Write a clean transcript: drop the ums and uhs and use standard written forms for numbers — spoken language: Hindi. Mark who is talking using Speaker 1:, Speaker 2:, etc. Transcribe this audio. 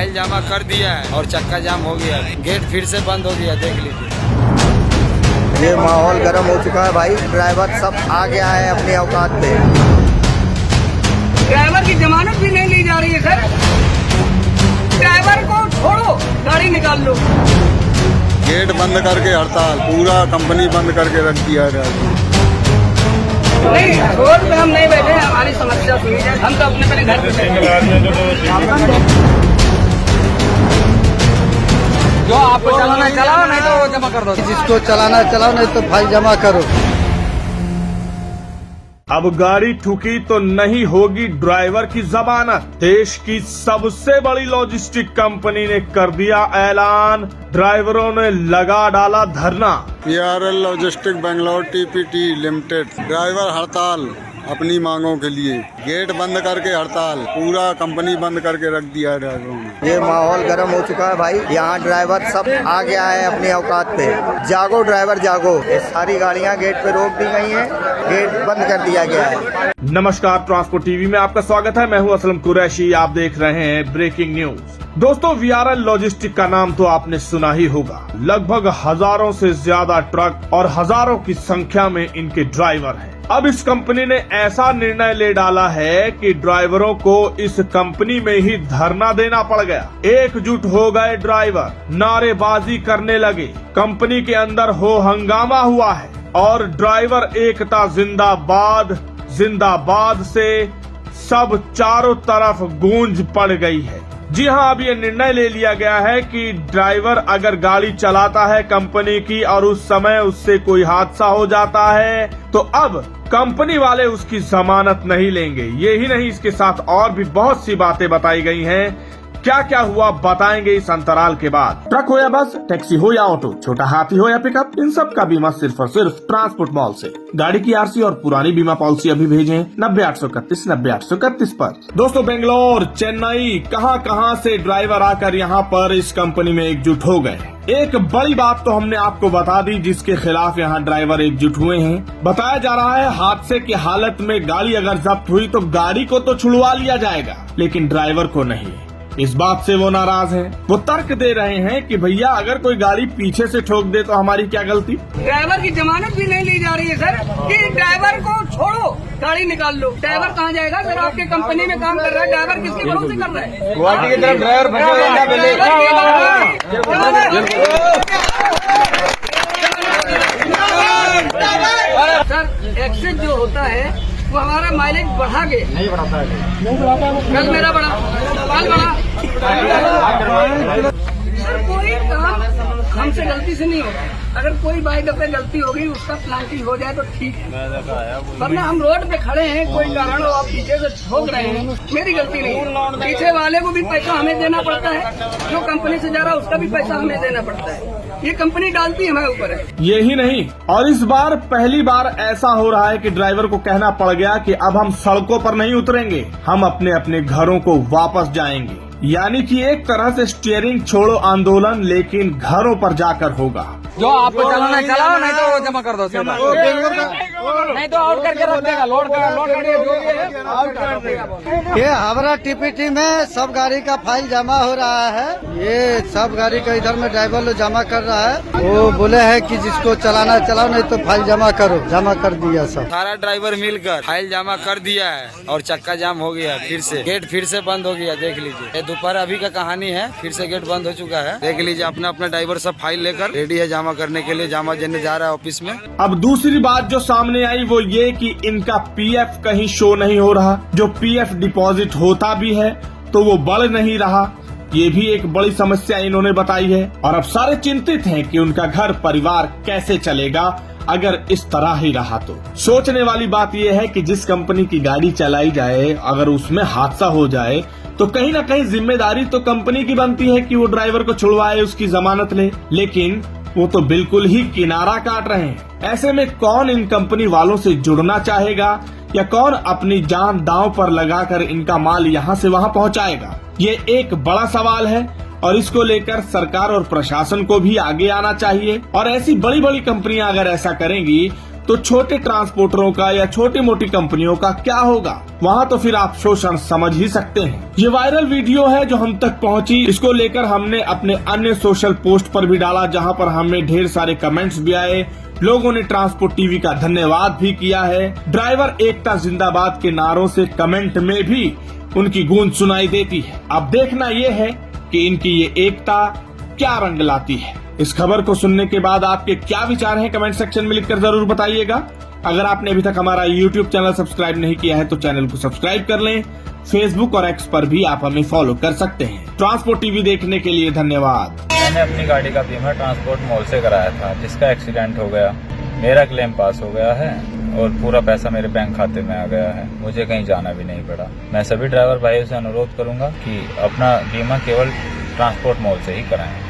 Speaker 1: फाइल जमा कर दिया है और चक्का जाम हो गया, गेट फिर से बंद हो गया, देख लीजिए।
Speaker 2: ये माहौल गर्म हो चुका है भाई, ड्राइवर सब आ गया है अपनी औकात पे।
Speaker 3: ड्राइवर की जमानत भी नहीं ली जा रही है सर। ड्राइवर को छोड़ो, गाड़ी निकाल लो।
Speaker 4: गेट बंद करके हड़ताल, पूरा कंपनी बंद करके रख दिया है।
Speaker 3: नहीं, रोड पे हम नहीं बैठे, हमारी समस्या सुनी जाए, हम तो अपने घर पे जो आपको चलाना चलाओ, नहीं तो जमा कर दो।
Speaker 2: जिसको चलाना चलाओ, नहीं तो फाइल जमा करो।
Speaker 5: अब गाड़ी ठुकी तो नहीं होगी ड्राइवर की जमानत। देश की सबसे बड़ी लॉजिस्टिक कंपनी ने कर दिया ऐलान, ड्राइवरों ने लगा डाला धरना।
Speaker 4: PRL logistic Bangalore TPT limited driver हड़ताल अपनी मांगों के लिए, गेट बंद करके हड़ताल, पूरा कंपनी बंद करके रख दिया है ड्राइवरों ने।
Speaker 2: ये माहौल गर्म हो चुका है भाई, यहाँ ड्राइवर सब आ गया है अपनी औकात पे। जागो ड्राइवर जागो, ये सारी गाड़ियाँ गेट पे रोक दी गई हैं, गेट बंद कर दिया गया है।
Speaker 5: नमस्कार, ट्रांसपोर्ट टीवी में आपका स्वागत है। मैं हूं असलम कुरैशी, आप देख रहे हैं ब्रेकिंग न्यूज। दोस्तों, VRL लॉजिस्टिक का नाम तो आपने सुना ही होगा। लगभग हजारों से ज्यादा ट्रक और हजारों की संख्या में इनके ड्राइवर हैं। अब इस कंपनी ने ऐसा निर्णय ले डाला है कि ड्राइवरों को इस कंपनी में ही धरना देना पड़ गया। एकजुट हो गए ड्राइवर, नारेबाजी करने लगे, कंपनी के अंदर हो हंगामा हुआ है और ड्राइवर एकता जिंदाबाद जिंदाबाद से सब चारों तरफ गूंज पड़ गई है। जी हां, अब ये निर्णय ले लिया गया है कि ड्राइवर अगर गाड़ी चलाता है कंपनी की और उस समय उससे कोई हादसा हो जाता है तो अब कंपनी वाले उसकी जमानत नहीं लेंगे। ये ही नहीं, इसके साथ और भी बहुत सी बातें बताई गई हैं। क्या क्या हुआ बताएंगे इस अंतराल के बाद। ट्रक हो या बस, टैक्सी हो या ऑटो, छोटा हाथी हो या पिकअप, इन सब का बीमा सिर्फ और सिर्फ ट्रांसपोर्ट मॉल से। गाड़ी की RC और पुरानी बीमा पॉलिसी अभी भेजें 90-831 90-831 पर। दोस्तों, बेंगलोर, चेन्नई, कहां से ड्राइवर आकर यहां पर इस कंपनी में एकजुट हो गए। एक बड़ी बात तो हमने आपको बता दी जिसके खिलाफ यहाँ ड्राइवर एकजुट हुए हैं। बताया जा रहा है हादसे की हालत में गाड़ी अगर जब्त हुई तो गाड़ी को तो छुड़वा लिया जाएगा, लेकिन ड्राइवर को नहीं। इस बात से वो नाराज हैं। वो तर्क दे रहे हैं कि भैया अगर कोई गाड़ी पीछे से ठोक दे तो हमारी क्या गलती।
Speaker 3: ड्राइवर की जमानत भी नहीं ली जा रही है सर। कि ड्राइवर को छोड़ो, गाड़ी निकाल लो। ड्राइवर कहाँ जाएगा सर? आपके कंपनी में काम कर रहा है, ड्राइवर किसके भरोसे कर रहा है?
Speaker 2: गुवाहाटी की तरफ
Speaker 3: सर, एक्सेस जो होता है वो हमारा माइलेज बढ़ा के नहीं बढ़ाता है। कल मेरा बढ़ा, कल बढ़ा। सर, कोई काम हमसे गलती से नहीं होगा। अगर कोई बाइक पे गलती होगी, उसका प्लांटिंग हो जाए तो ठीक है, वरना हम रोड पे खड़े हैं, कोई कारण हो आप पीछे से ठोक रहे हैं, मेरी गलती नहीं है। पीछे वाले को भी पैसा हमें देना पड़ता है, जो कंपनी से जा रहा है उसका भी पैसा हमें देना पड़ता है। ये कंपनी डालती है हमारे ऊपर है।
Speaker 5: यही नहीं, और इस बार पहली बार ऐसा हो रहा है कि ड्राइवर को कहना पड़ गया कि अब हम सड़कों पर नहीं उतरेंगे, हम अपने अपने घरों को वापस जाएंगे। यानी कि एक तरह से स्टीयरिंग छोड़ो आंदोलन, लेकिन घरों पर जाकर होगा।
Speaker 3: जो आपको चलाना चलाओ, नहीं तो जमा कर दो। नहीं तो आउट करके रख देगा, लोड
Speaker 2: ये हावड़ा TPT में सब गाड़ी का फाइल जमा हो रहा है। ये सब गाड़ी का इधर में ड्राइवर लोग जमा कर रहा है। वो बोले है कि जिसको चलाना चलाओ, नहीं तो फाइल जमा करो। जमा कर दिया सब,
Speaker 1: सारा ड्राइवर मिलकर फाइल जमा कर दिया है और चक्का जाम हो गया, फिर से गेट फिर से बंद हो गया, देख लीजिए। ये दोपहर अभी का कहानी है, फिर से गेट बंद हो चुका है, देख लीजिए। अपना अपना ड्राइवर सब फाइल लेकर रेडी है जमा करने के लिए, जमा देने जा रहा है ऑफिस में।
Speaker 5: अब दूसरी बात जो सामने आई वो ये कि इनका PF कहीं शो नहीं हो रहा। जो PF डिपॉजिट होता भी है तो वो बढ़ नहीं रहा। ये भी एक बड़ी समस्या इन्होंने बताई है। और अब सारे चिंतित हैं कि उनका घर परिवार कैसे चलेगा अगर इस तरह ही रहा तो। सोचने वाली बात यह है कि जिस कंपनी की गाड़ी चलाई जाए, अगर उसमें हादसा हो जाए तो कहीं न कहीं जिम्मेदारी तो कंपनी की बनती है कि वो ड्राइवर को छुड़वाए, उसकी जमानत ले। लेकिन वो तो बिल्कुल ही किनारा काट रहे हैं। ऐसे में कौन इन कंपनी वालों से जुड़ना चाहेगा या कौन अपनी जान दांव पर लगाकर इनका माल यहाँ से वहाँ पहुँचाएगा? ये एक बड़ा सवाल है और इसको लेकर सरकार और प्रशासन को भी आगे आना चाहिए। और ऐसी बड़ी बड़ी कंपनियां अगर ऐसा करेंगी तो छोटे ट्रांसपोर्टरों का या छोटी मोटी कंपनियों का क्या होगा? वहाँ तो फिर आप शोषण समझ ही सकते हैं। ये वायरल वीडियो है जो हम तक पहुँची, इसको लेकर हमने अपने अन्य सोशल पोस्ट पर भी डाला, जहाँ पर हमें ढेर सारे कमेंट्स भी आए। लोगों ने ट्रांसपोर्ट टीवी का धन्यवाद भी किया है। ड्राइवर एकता जिंदाबाद के नारों से कमेंट में भी उनकी गूंज सुनाई देती है। अब देखना ये है कि इनकी ये एकता क्या रंग लाती है। इस खबर को सुनने के बाद आपके क्या विचार हैं, कमेंट सेक्शन में लिखकर जरूर बताइएगा। अगर आपने अभी तक हमारा YouTube चैनल सब्सक्राइब नहीं किया है तो चैनल को सब्सक्राइब कर लें। फेसबुक और एक्स पर भी आप हमें फॉलो कर सकते हैं। ट्रांसपोर्ट टीवी देखने के लिए धन्यवाद।
Speaker 6: मैंने अपनी गाड़ी का बीमा ट्रांसपोर्ट मॉल से कराया था, जिसका एक्सीडेंट हो गया। मेरा क्लेम पास हो गया है और पूरा पैसा मेरे बैंक खाते में आ गया है। मुझे कहीं जाना भी नहीं पड़ा। मैं सभी ड्राइवर भाइयों से अनुरोध करूंगा कि अपना बीमा केवल ट्रांसपोर्ट मॉल से ही कराएं।